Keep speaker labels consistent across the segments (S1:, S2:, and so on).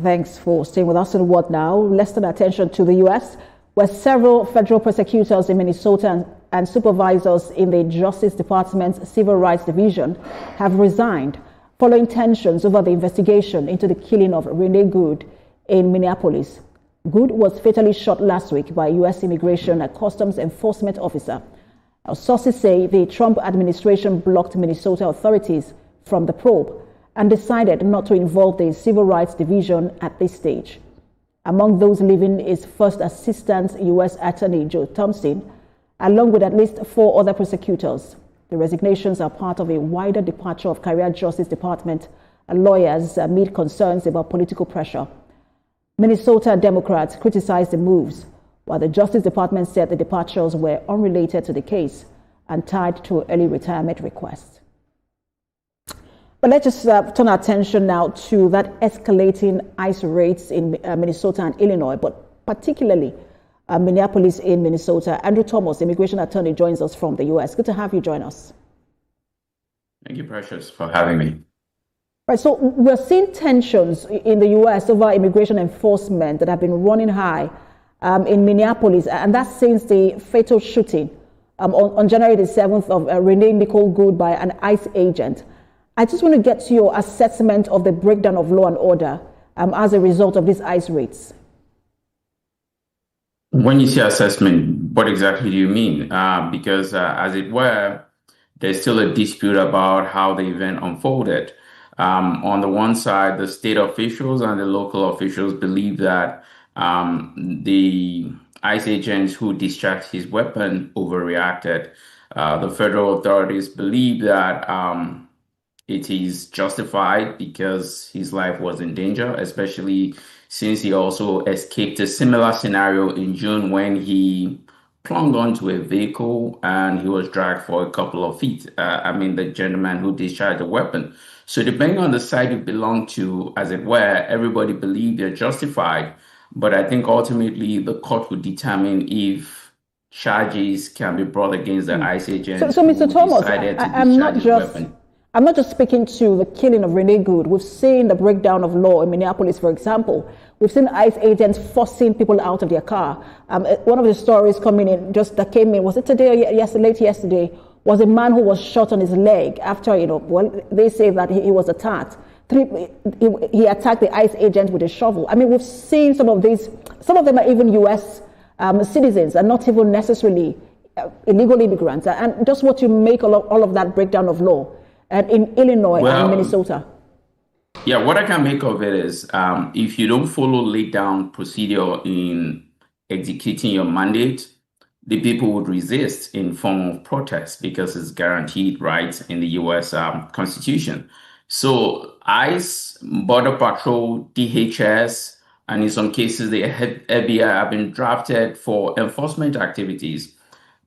S1: Thanks for staying with us. And what now? Let's turn attention to the U.S., where several federal prosecutors in Minnesota and supervisors in the Justice Department's Civil Rights Division have resigned following tensions over the investigation into the killing of Renee Good in Minneapolis. Good was fatally shot last week by a U.S. Immigration and Customs Enforcement officer. Now, sources say the Trump administration blocked Minnesota authorities from the probe and decided not to involve the Civil Rights Division at this stage. Among those leaving is First Assistant U.S. Attorney Joe Thompson, along with at least 4 other prosecutors. The resignations are part of a wider departure of Career Justice Department lawyers amid concerns about political pressure. Minnesota Democrats criticized the moves, while the Justice Department said the departures were unrelated to the case and tied to early retirement requests. But let's just turn our attention now to that escalating ICE raids in Minnesota and Illinois, but particularly Minneapolis in Minnesota. Andrew Thomas, immigration attorney, joins us from the U.S. Good to have you join us.
S2: Thank you, Precious, for having me.
S1: Right, so we're seeing tensions in the U.S. over immigration enforcement that have been running high in Minneapolis, and that's since the fatal shooting on January the 7th of Renee Nicole Good by an ICE agent. I just want to get to your assessment of the breakdown of law and order as a result of these ICE raids.
S2: When you say assessment, what exactly do you mean? Because as it were, there's still a dispute about how the event unfolded. On the one side, the state officials and the local officials believe that the ICE agents who discharged his weapon overreacted. The federal authorities believe that it is justified because his life was in danger, especially since he also escaped a similar scenario in June when he clung onto a vehicle and he was dragged for a couple of feet. The gentleman who discharged the weapon. So depending on the side you belong to, as it were, everybody believes they're justified. But I think ultimately the court would determine if charges can be brought against the ICE agent.
S1: So Mr. Thomas, I'm not just speaking to the killing of Renee Good. We've seen the breakdown of law in Minneapolis, for example. We've seen ICE agents forcing people out of their car. One of the stories came in, was it today or late yesterday, was a man who was shot on his leg after, they say that he was attacked. He attacked the ICE agent with a shovel. We've seen some of these, some of them are even U.S. Citizens and not even necessarily illegal immigrants. And just what you make all of that breakdown of law in Illinois and in Minnesota.
S2: Yeah, what I can make of it is if you don't follow laid down procedure in executing your mandate, the people would resist in form of protest because it's guaranteed rights in the U.S. Constitution. So ICE, Border Patrol, DHS, and in some cases the FBI have been drafted for enforcement activities.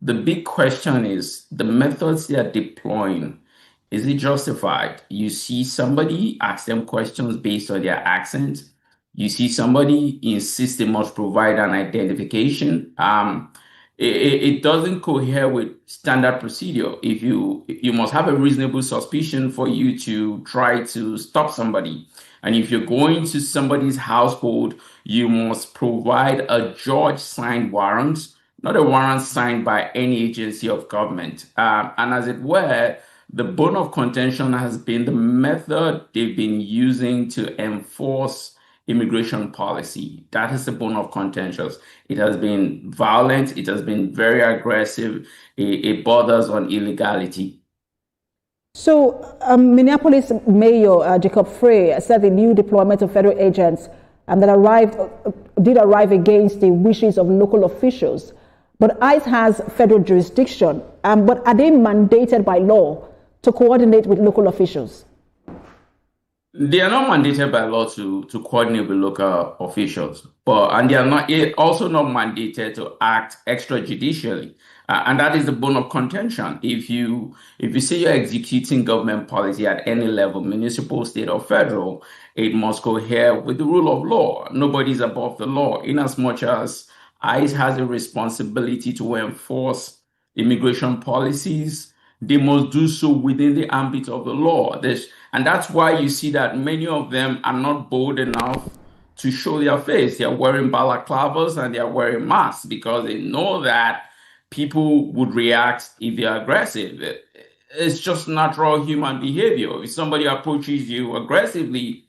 S2: The big question is the methods they are deploying. Is it justified? You see somebody ask them questions based on their accent. You see somebody insist they must provide an identification. It doesn't cohere with standard procedure. If you must have a reasonable suspicion for you to try to stop somebody. And if you're going to somebody's household, you must provide a judge-signed warrant, not a warrant signed by any agency of government. And as it were, the bone of contention has been the method they've been using to enforce immigration policy. That is the bone of contention. It has been violent. It has been very aggressive. It borders on illegality.
S1: So Minneapolis Mayor Jacob Frey said the new deployment of federal agents did arrive against the wishes of local officials. But ICE has federal jurisdiction. But are they mandated by law to coordinate with local officials?
S2: They are not mandated by law to coordinate with local officials, and they are also not mandated to act extrajudicially. And that is the bone of contention. If you say you're executing government policy at any level, municipal, state, or federal, it must cohere with the rule of law. Nobody's above the law, in as much as ICE has a responsibility to enforce immigration policies. They must do so within the ambit of the law. And that's why you see that many of them are not bold enough to show their face. They're wearing balaclavas and they're wearing masks because they know that people would react if they're aggressive. It's just natural human behavior. If somebody approaches you aggressively,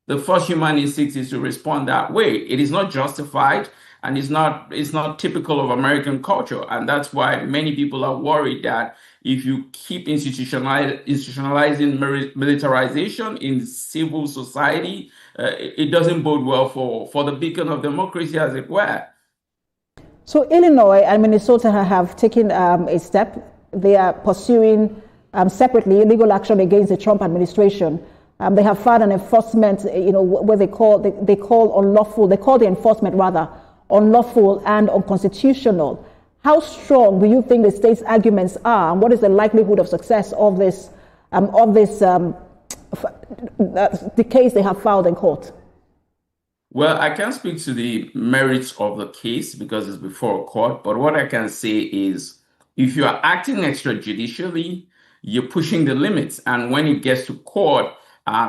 S2: the first human instinct is to respond that way. It is not justified, and it's not typical of American culture. And that's why many people are worried that if you keep institutionalizing militarization in civil society, it doesn't bode well for the beacon of democracy, as it were.
S1: So Illinois and Minnesota have taken a step. They are pursuing separately legal action against the Trump administration. They have filed an enforcement, where they call the enforcement rather unlawful and unconstitutional. How strong do you think the state's arguments are, and what is the likelihood of success of the case they have filed in court?
S2: Well, I can't speak to the merits of the case because it's before a court, but what I can say is if you are acting extrajudicially, you're pushing the limits, and when it gets to court,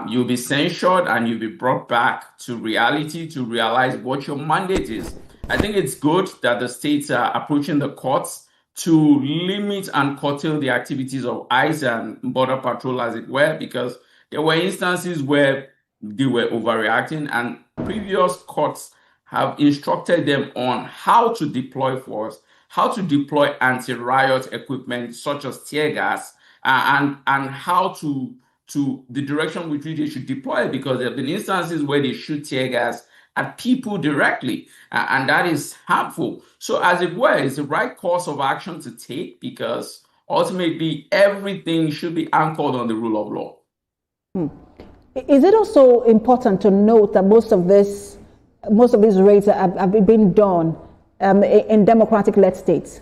S2: you'll be censured and you'll be brought back to reality to realize what your mandate is. I think it's good that the states are approaching the courts to limit and curtail the activities of ICE and Border Patrol, as it were, because there were instances where they were overreacting, and previous courts have instructed them on how to deploy force, how to deploy anti-riot equipment such as tear gas, and how to the direction which they should deploy it, because there have been instances where they shoot tear gas at people directly, and that is harmful. So as it were, it's the right course of action to take, because ultimately everything should be anchored on the rule of law.
S1: Is it also important to note that most of these raids have been done in Democratic-led states?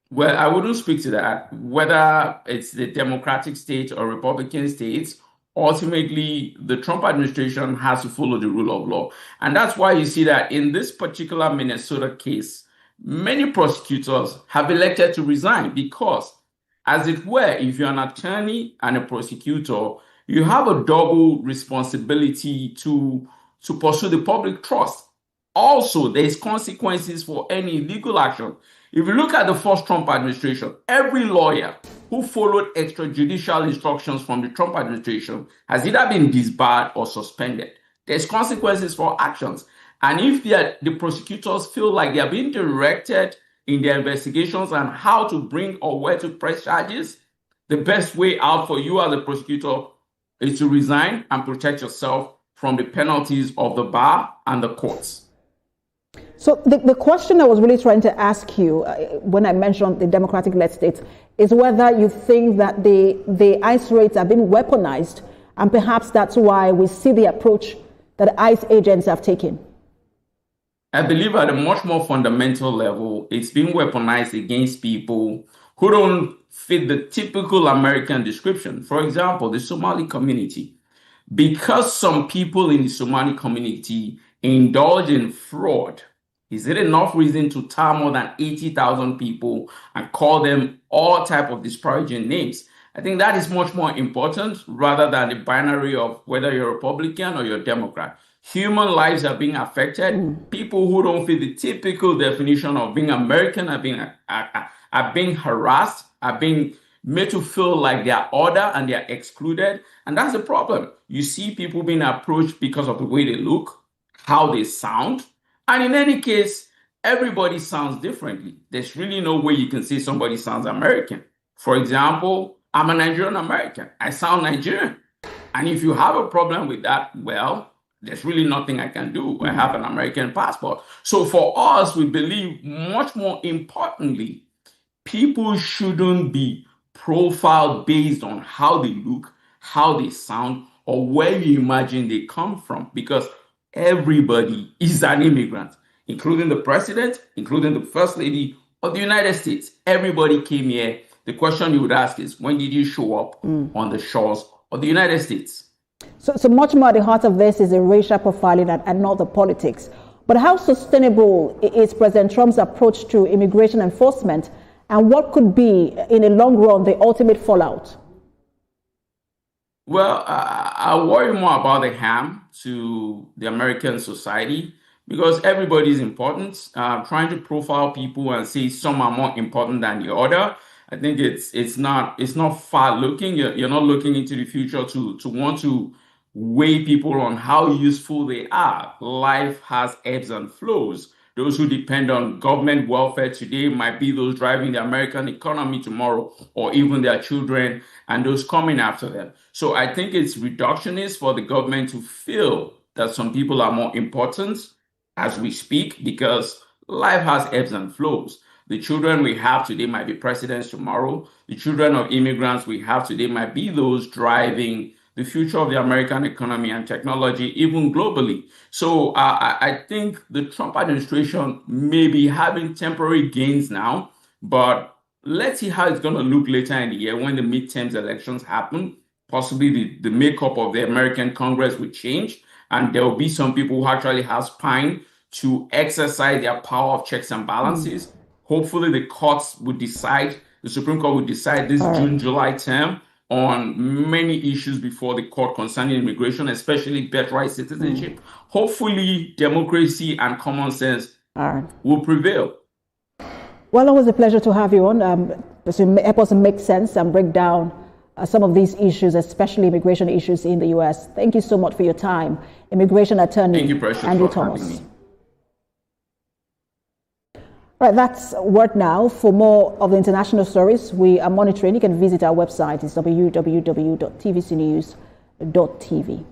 S2: Well, I wouldn't speak to that. Whether it's the Democratic states or Republican states, ultimately, the Trump administration has to follow the rule of law. And that's why you see that in this particular Minnesota case, many prosecutors have elected to resign because, as it were, if you're an attorney and a prosecutor, you have a double responsibility to pursue the public trust. Also, there's consequences for any legal action. If you look at the first Trump administration, every lawyer who followed extrajudicial instructions from the Trump administration has either been disbarred or suspended. There's consequences for actions. And if the prosecutors feel like they are being directed in their investigations on how to bring or where to press charges, the best way out for you as a prosecutor is to resign and protect yourself from the penalties of the bar and the courts.
S1: So the question I was really trying to ask you when I mentioned the Democratic-led states is whether you think that the ICE raids have been weaponized, and perhaps that's why we see the approach that ICE agents have taken.
S2: I believe at a much more fundamental level, it's been weaponized against people who don't fit the typical American description. For example, the Somali community. Because some people in the Somali community indulge in fraud, is it enough reason to tar more than 80,000 people and call them all type of disparaging names? I think that is much more important rather than the binary of whether you're Republican or you're Democrat. Human lives are being affected. People who don't fit the typical definition of being American are being harassed, are being made to feel like they are other and they are excluded. And that's the problem. You see people being approached because of the way they look, how they sound. And in any case, everybody sounds differently. There's really no way you can say somebody sounds American. For example, I'm a Nigerian American. I sound Nigerian. And if you have a problem with that, well, there's really nothing I can do. I have an American passport. So for us, we believe much more importantly, people shouldn't be profiled based on how they look, how they sound, or where you imagine they come from, because everybody is an immigrant, including the president, including the first lady of the United States. Everybody came here. The question you would ask is, when did you show up on the shores of the United States?
S1: So much more at the heart of this is the racial profiling and not the politics. But how sustainable is President Trump's approach to immigration enforcement, and what could be, in the long run, the ultimate fallout?
S2: Well, I worry more about the harm to the American society because everybody is important. Trying to profile people and say some are more important than the other, I think it's not far looking. You're not looking into the future to want to weigh people on how useful they are. Life has ebbs and flows. Those who depend on government welfare today might be those driving the American economy tomorrow, or even their children and those coming after them. So I think it's reductionist for the government to feel that some people are more important as we speak because life has ebbs and flows. The children we have today might be presidents tomorrow. The children of immigrants we have today might be those driving the future of the American economy and technology, even globally. So I think the Trump administration may be having temporary gains now, but let's see how it's going to look later in the year when the midterms elections happen. Possibly the makeup of the American Congress will change, and there will be some people who actually have spine to exercise their power of checks and balances. Hopefully, the Supreme Court will decide this June, July term on many issues before the court concerning immigration, especially birthright citizenship. Hopefully, democracy and common sense will prevail.
S1: Well, it was a pleasure to have you on. To help us make sense and break down some of these issues, especially immigration issues in the U.S. Thank you so much for your time. Immigration attorney Andrew Thomas. All right, that's Word Now. For more of the international stories we are monitoring, you can visit our website. It's www.tvcnews.tv.